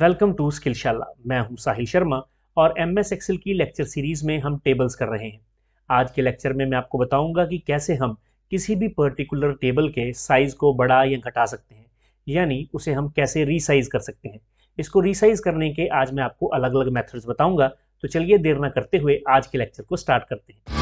Welcome to स्किलशाला। मैं हूं साहिल शर्मा और एमएस एक्सेल की लेक्चर सीरीज में हम टेबल्स कर रहे हैं। आज के लेक्चर में मैं आपको बताऊंगा कि कैसे हम किसी भी पर्टिकुलर टेबल के साइज को बढ़ा या घटा सकते हैं, यानी उसे हम कैसे रीसाइज कर सकते हैं। इसको रीसाइज करने के आज मैं आपको अलग अलग मेथड्स बताऊंगा। तो चलिए देर ना करते हुए आज के लेक्चर को स्टार्ट करते हैं।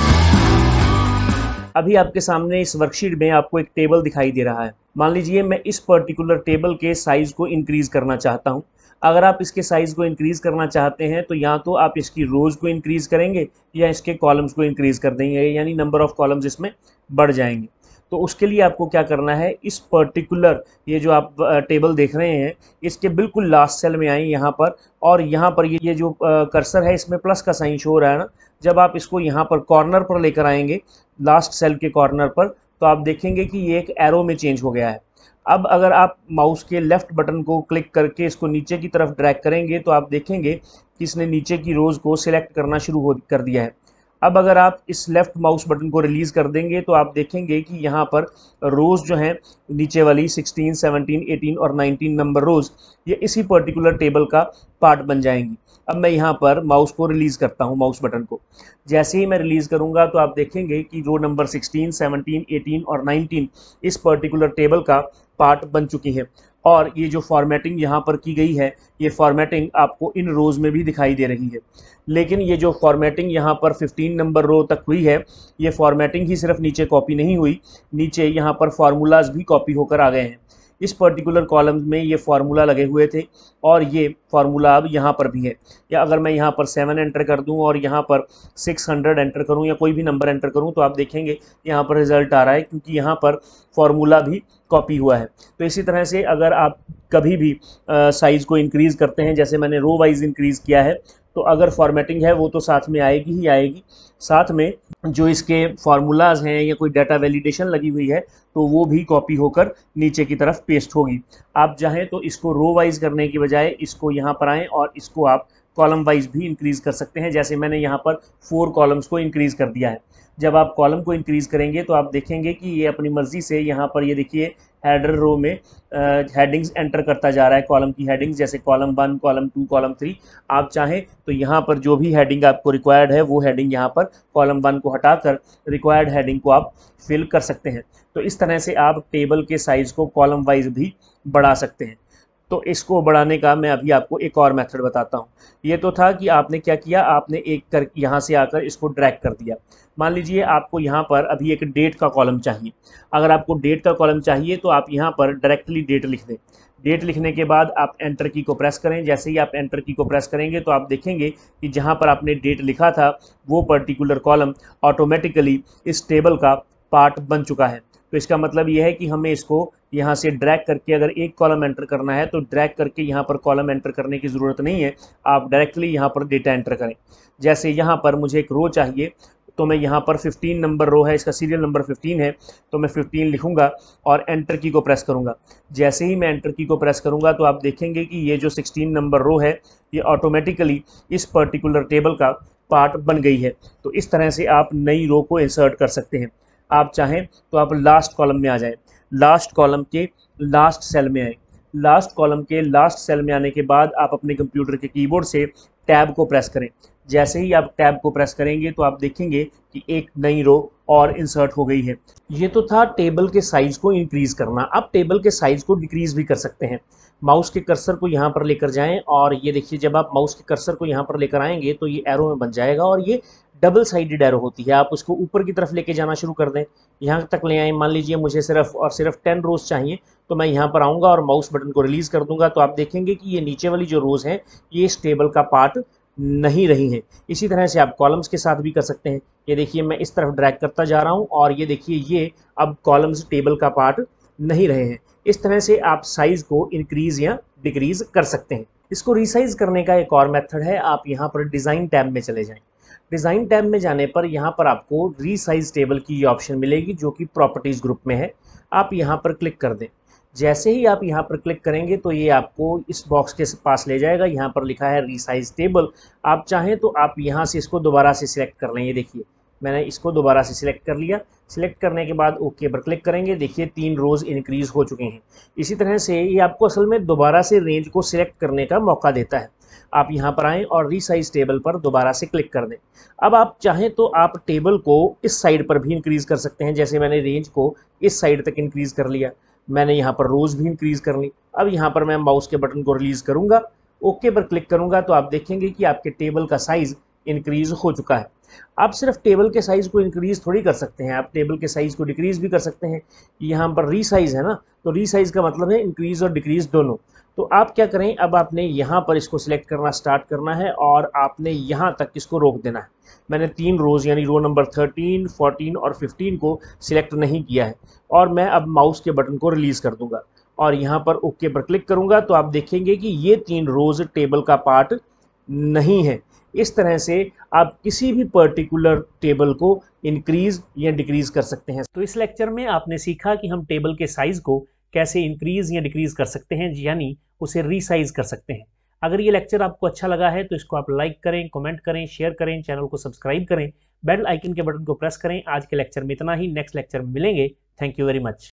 अभी आपके सामने इस वर्कशीट में आपको एक टेबल दिखाई दे रहा है। मान लीजिए मैं इस पर्टिकुलर टेबल के साइज को इंक्रीज करना चाहता हूं। अगर आप इसके साइज को इंक्रीज करना चाहते हैं तो या तो आप इसकी रोज को इंक्रीज करेंगे या इसके कॉलम्स को इंक्रीज कर देंगे, यानी नंबर ऑफ कॉलम्स इसमें बढ़ जाएंगे। तो उसके लिए आपको क्या करना है, इस पर्टिकुलर ये जो आप टेबल देख रहे हैं इसके बिल्कुल लास्ट सेल में आए यहाँ पर, और यहाँ पर ये जो कर्सर है इसमें प्लस का साइन शो हो रहा है ना। जब आप इसको यहाँ पर कॉर्नर पर लेकर आएंगे, लास्ट सेल के कॉर्नर पर, तो आप देखेंगे कि ये एक एरो में चेंज हो गया है। अब अगर आप माउस के लेफ्ट बटन को क्लिक करके इसको नीचे की तरफ ड्रैग करेंगे तो आप देखेंगे कि इसने नीचे की रोज को सिलेक्ट करना शुरू कर दिया है। अब अगर आप इस लेफ्ट माउस बटन को रिलीज कर देंगे तो आप देखेंगे कि यहाँ पर रोज जो हैं नीचे वाली 16, 17, 18 और 19 नंबर रोज ये इसी पर्टिकुलर टेबल का पार्ट बन जाएंगी। अब मैं यहाँ पर माउस को रिलीज करता हूँ, माउस बटन को जैसे ही मैं रिलीज करूँगा तो आप देखेंगे कि रो नंबर 16, 17, 18 और 19 इस पर्टिकुलर टेबल का पार्ट बन चुकी है। और ये जो फॉर्मेटिंग यहाँ पर की गई है, ये फॉर्मेटिंग आपको इन रोज में भी दिखाई दे रही है। लेकिन ये जो फॉर्मेटिंग यहाँ पर 15 नंबर रो तक हुई है, ये फॉर्मेटिंग ही सिर्फ नीचे कॉपी नहीं हुई, नीचे यहाँ पर फार्मूलाज भी कॉपी होकर आ गए हैं। इस पर्टिकुलर कॉलम में ये फार्मूला लगे हुए थे और ये फार्मूला अब यहाँ पर भी है। या अगर मैं यहाँ पर 7 एंटर कर दूँ और यहाँ पर 600 एंटर करूँ या कोई भी नंबर एंटर करूँ तो आप देखेंगे यहाँ पर रिजल्ट आ रहा है, क्योंकि यहाँ पर फार्मूला भी कॉपी हुआ है। तो इसी तरह से अगर आप कभी भी साइज़ को इंक्रीज़ करते हैं, जैसे मैंने रो वाइज इंक्रीज़ किया है, तो अगर फॉर्मेटिंग है वो तो साथ में आएगी ही आएगी, साथ में जो इसके फार्मूलाज हैं या कोई डाटा वैलिडेशन लगी हुई है तो वो भी कॉपी होकर नीचे की तरफ पेस्ट होगी। आप चाहें तो इसको रो वाइज करने की बजाय इसको यहाँ पर आएँ और इसको आप कॉलम वाइज भी इंक्रीज़ कर सकते हैं। जैसे मैंने यहाँ पर 4 कॉलम्स को इंक्रीज़ कर दिया है। जब आप कॉलम को इंक्रीज़ करेंगे तो आप देखेंगे कि ये अपनी मर्ज़ी से यहाँ पर ये देखिए हेडर रो में हेडिंग्स एंटर करता जा रहा है, कॉलम की हेडिंग्स, जैसे कॉलम 1, कॉलम 2, कॉलम 3। आप चाहें तो यहाँ पर जो भी हेडिंग आपको रिक्वायर्ड है वो हेडिंग यहाँ पर कॉलम 1 को हटाकर रिक्वायर्ड हेडिंग को आप फिल कर सकते हैं। तो इस तरह से आप टेबल के साइज़ को कॉलम वाइज भी बढ़ा सकते हैं। तो इसको बढ़ाने का मैं अभी आपको एक और मेथड बताता हूँ। ये तो था कि आपने क्या किया, आपने एक कर यहाँ से आकर इसको ड्रैग कर दिया। मान लीजिए आपको यहाँ पर अभी एक डेट का कॉलम चाहिए। अगर आपको डेट का कॉलम चाहिए तो आप यहाँ पर डायरेक्टली डेट लिख दें। डेट लिखने के बाद आप एंटर की को प्रेस करें। जैसे ही आप एंटर की को प्रेस करेंगे तो आप देखेंगे कि जहाँ पर आपने डेट लिखा था वो पर्टिकुलर कॉलम ऑटोमेटिकली इस टेबल का पार्ट बन चुका है। तो इसका मतलब यह है कि हमें इसको यहाँ से ड्रैग करके अगर एक कॉलम एंटर करना है तो ड्रैग करके यहाँ पर कॉलम एंटर करने की ज़रूरत नहीं है, आप डायरेक्टली यहाँ पर डेटा एंटर करें। जैसे यहाँ पर मुझे एक रो चाहिए तो मैं यहाँ पर 15 नंबर रो है, इसका सीरियल नंबर 15 है, तो मैं 15 लिखूँगा और एंटर की को प्रेस करूँगा। जैसे ही मैं एंटर की को प्रेस करूँगा तो आप देखेंगे कि ये जो 16 नंबर रो है ये ऑटोमेटिकली इस पर्टिकुलर टेबल का पार्ट बन गई है। तो इस तरह से आप नई रो को इंसर्ट कर सकते हैं। आप चाहें तो आप लास्ट कॉलम में आ जाएं, लास्ट कॉलम के लास्ट सेल में आए। लास्ट कॉलम के लास्ट सेल में आने के बाद आप अपने कंप्यूटर के कीबोर्ड से टैब को प्रेस करें। जैसे ही आप टैब को प्रेस करेंगे तो आप देखेंगे कि एक नई रो और इंसर्ट हो गई है। ये तो था टेबल के साइज को इंक्रीज करना। आप टेबल के साइज को डिक्रीज भी कर सकते हैं। माउस के कर्सर को यहाँ पर लेकर जाएं और ये देखिए जब आप माउस के कर्सर को यहाँ पर लेकर आएंगे तो ये एरो में बन जाएगा और ये डबल साइडेड एरो होती है। आप उसको ऊपर की तरफ लेके जाना शुरू कर दें, यहाँ तक ले आए। मान लीजिए मुझे सिर्फ और सिर्फ 10 रोज चाहिए तो मैं यहाँ पर आऊँगा और माउस बटन को रिलीज़ कर दूंगा तो आप देखेंगे कि ये नीचे वाली जो रोज़ हैं ये इस टेबल का पार्ट नहीं रही हैं। इसी तरह से आप कॉलम्स के साथ भी कर सकते हैं। ये देखिए मैं इस तरफ ड्रैग करता जा रहा हूँ और ये देखिए ये अब कॉलम्स टेबल का पार्ट नहीं रहे हैं। इस तरह से आप साइज़ को इंक्रीज़ या डिक्रीज़ कर सकते हैं। इसको रिसाइज करने का एक और मेथड है, आप यहाँ पर डिज़ाइन टैब में चले जाएँ। डिज़ाइन टैब में जाने पर यहाँ पर आपको रीसाइज टेबल की ये ऑप्शन मिलेगी जो कि प्रॉपर्टीज़ ग्रुप में है। आप यहाँ पर क्लिक कर दें। जैसे ही आप यहाँ पर क्लिक करेंगे तो ये आपको इस बॉक्स के पास ले जाएगा। यहाँ पर लिखा है रीसाइज टेबल। आप चाहें तो आप यहाँ से इसको दोबारा से सिलेक्ट कर लें। ये देखिए मैंने इसको दोबारा से सिलेक्ट कर लिया। सिलेक्ट करने के बाद ओके पर क्लिक करेंगे, देखिए 3 रोज़ इंक्रीज़ हो चुके हैं। इसी तरह से ये आपको असल में दोबारा से रेंज को सिलेक्ट करने का मौका देता है। आप यहाँ पर आएँ और रीसाइज टेबल पर दोबारा से क्लिक कर दें। अब आप चाहें तो आप टेबल को इस साइड पर भी इंक्रीज़ कर सकते हैं, जैसे मैंने रेंज को इस साइड तक इंक्रीज़ कर लिया। मैंने यहाँ पर रोज़ भी इंक्रीज़ कर ली। अब यहाँ पर मैं माउस के बटन को रिलीज़ करूँगा, ओके पर क्लिक करूँगा तो आप देखेंगे कि आपके टेबल का साइज़ इंक्रीज़ हो चुका है। आप सिर्फ टेबल के साइज़ को इंक्रीज़ थोड़ी कर सकते हैं, आप टेबल के साइज़ को डिक्रीज़ भी कर सकते हैं। यहाँ पर रीसाइज़ है ना, तो रीसाइज़ का मतलब है इंक्रीज़ और डिक्रीज़ दोनों। तो आप क्या करें, अब आपने यहाँ पर इसको सिलेक्ट करना स्टार्ट करना है और आपने यहाँ तक इसको रोक देना है। मैंने 3 रोज़ यानी रो नंबर 13, 14 और 15 को सिलेक्ट नहीं किया है और मैं अब माउस के बटन को रिलीज़ कर दूंगा और यहाँ पर ओके पर क्लिक करूँगा तो आप देखेंगे कि ये 3 रोज़ टेबल का पार्ट नहीं है। इस तरह से आप किसी भी पर्टिकुलर टेबल को इंक्रीज़ या डिक्रीज़ कर सकते हैं। तो इस लेक्चर में आपने सीखा कि हम टेबल के साइज़ को कैसे इंक्रीज़ या डिक्रीज़ कर सकते हैं, यानी उसे रीसाइज़ कर सकते हैं। अगर ये लेक्चर आपको अच्छा लगा है तो इसको आप लाइक करें, कमेंट करें, शेयर करें, चैनल को सब्सक्राइब करें, बेल आइकन के बटन को प्रेस करें। आज के लेक्चर में इतना ही, नेक्स्ट लेक्चर में मिलेंगे। Thank you very much.